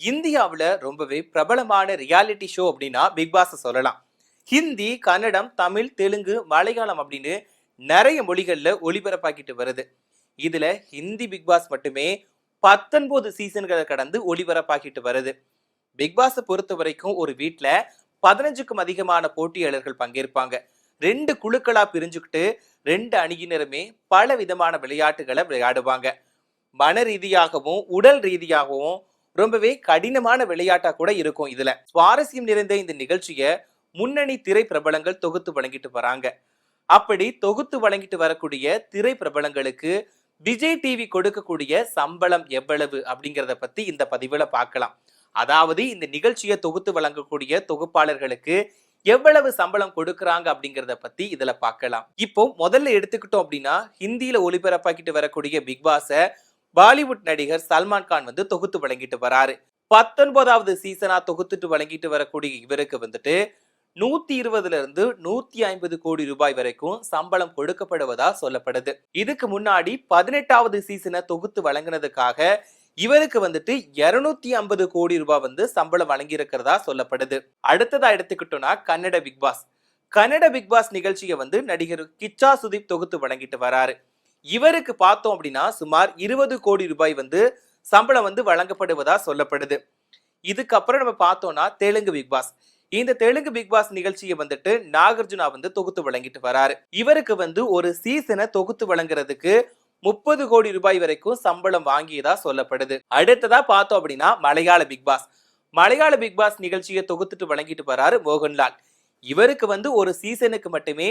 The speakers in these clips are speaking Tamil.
இந்தியாவில் ரொம்பவே பிரபலமான ரியாலிட்டி ஷோ அப்படின்னா பிக் பாஸ் சொல்லலாம். ஹிந்தி, கன்னடம், தமிழ், தெலுங்கு, மலையாளம் அப்படின்னு நிறைய மொழிகளில் ஒளிபரப்பாக்கிட்டு வருது. இதுல ஹிந்தி பிக் பாஸ் மட்டுமே 19 சீசன்களை கடந்து ஒளிபரப்பாக்கிட்டு வருது. பிக் பாஸை பொறுத்த வரைக்கும் ஒரு வீட்டில் 15க்கும் அதிகமான போட்டியாளர்கள் பங்கேற்பாங்க. 2 குழுக்களா பிரிஞ்சுக்கிட்டு 2 அணியினருமே பல விதமான விளையாட்டுகளை விளையாடுவாங்க. மன ரீதியாகவும் உடல் ரீதியாகவும் ரொம்பவே கடினமான விளையாட்டா கூட இருக்கும். இதுல சுவாரஸ்யம் நிறைந்த இந்த நிகழ்ச்சியை முன்னணி திரை பிரபலங்கள் தொகுத்து வழங்கிட்டு வராங்க. அப்படி தொகுத்து வழங்கிட்டு வரக்கூடிய திரை பிரபலங்களுக்கு விஜய் டிவி கொடுக்கக்கூடிய சம்பளம் எவ்வளவு அப்படிங்கிறத பத்தி இந்த பதிவுல பார்க்கலாம். அதாவது இந்த நிகழ்ச்சியை தொகுத்து வழங்கக்கூடிய தொகுப்பாளர்களுக்கு எவ்வளவு சம்பளம் கொடுக்கறாங்க அப்படிங்கறத பத்தி இதுல பார்க்கலாம். இப்போ முதல்ல எடுத்துக்கிட்டோம் அப்படின்னா, ஹிந்தியில ஒளிபரப்பாக்கிட்டு வரக்கூடிய பிக் பாஸ பாலிவுட் நடிகர் சல்மான் கான் தொகுத்து வழங்கிட்டு வராரு. 19வது சீசனா தொகுத்துட்டு வழங்கிட்டு வரக்கூடிய இவருக்கு 120 இருந்து 150 கோடி ரூபாய் வரைக்கும் சம்பளம் கொடுக்கப்படுவதா சொல்லப்படுது. இதுக்கு முன்னாடி 18வது சீசனை தொகுத்து வழங்கினதுக்காக இவருக்கு 250 கோடி ரூபாய் சம்பளம் வழங்கி இருக்கிறதா சொல்லப்படுது. அடுத்ததா எடுத்துக்கிட்டோம்னா Kannada Bigg Boss. Kannada Bigg Boss நிகழ்ச்சியை நடிகர் கிச்சா சுதீப் தொகுத்து வழங்கிட்டு வராரு. இவருக்கு பார்த்தோம் அப்படின்னா சுமார் 20 கோடி ரூபாய் சம்பளம் வழங்கப்படுவதா சொல்லப்படுது. இதுக்கப்புறம் நம்ம பார்த்தோம்னா தெலுங்கு பிக் பாஸ். இந்த தெலுங்கு பிக் பாஸ் நிகழ்ச்சியை நாகார்ஜுனா தொகுத்து வழங்கிட்டு வராரு. இவருக்கு ஒரு சீசனை தொகுத்து வழங்குறதுக்கு 30 கோடி ரூபாய் வரைக்கும் சம்பளம் வாங்கியதா சொல்லப்படுது. அடுத்ததா பார்த்தோம் அப்படின்னா மலையாள பிக் பாஸ். மலையாள பிக் பாஸ் நிகழ்ச்சியை தொகுத்துட்டு வழங்கிட்டு வராரு மோகன்லால். இவருக்கு ஒரு சீசனுக்கு மட்டுமே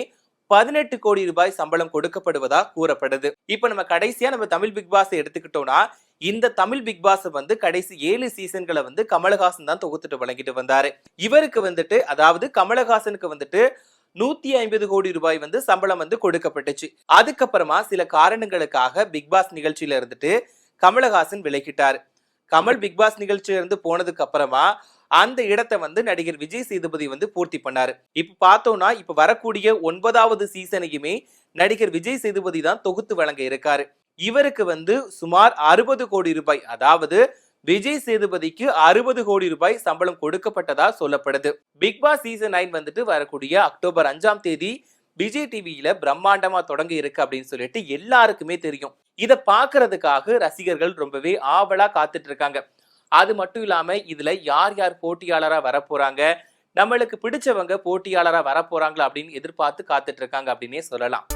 18 கோடி ரூபாய் சம்பளம் கொடுக்கப்படுவதா கூறப்படுது. இப்ப நம்ம கடைசியா தமிழ் பிக் பாஸ் எடுத்துக்கிட்டோம்னா, இந்த தமிழ் பிக் பாஸ் கடைசி 7 சீசன்களை கமலஹாசன் தான் தொகுத்துட்டு வழங்கிட்டு வந்தாரு. இவருக்கு அதாவது கமலஹாசனுக்கு 150 கோடி ரூபாய் சம்பளம் கொடுக்கப்பட்டுச்சு. அதுக்கப்புறமா சில காரணங்களுக்காக பிக் பாஸ் நிகழ்ச்சியில கமலஹாசன் விலகிட்டாரு. கமல் பிக் பாஸ் நிகழ்ச்சியில இருந்து போனதுக்கு அப்புறமா அந்த இடத்தை நடிகர் விஜய் சேதுபதி பூர்த்தி பண்ணாரு. இப்ப பார்த்தோம்னா இப்ப வரக்கூடிய 9வது சீசனையுமே நடிகர் விஜய் சேதுபதி தான் தொகுத்து வழங்க இருக்காரு. இவருக்கு சுமார் 60 கோடி ரூபாய், அதாவது விஜய் சேதுபதிக்கு 60 கோடி ரூபாய் சம்பளம் கொடுக்கப்பட்டதா சொல்லப்படுது. பிக் பாஸ் சீசன் 9 வரக்கூடிய அக்டோபர் 5ஆம் தேதி விஜய் டிவியில பிரம்மாண்டமா தொடங்க இருக்கு அப்படின்னு சொல்லிட்டு எல்லாருக்குமே தெரியும். இதை பாக்குறதுக்காக ரசிகர்கள் ரொம்பவே ஆவலா காத்துட்டு இருக்காங்க. அது மட்டும் இல்லாம இதுல யார் யார் போட்டியாளரா வரப்போறாங்க, நம்மளுக்கு பிடிச்சவங்க போட்டியாளரா வரப்போறாங்களா அப்படின்னு எதிர்பார்த்து காத்துட்டு இருக்காங்க அப்படின்னே சொல்லலாம்.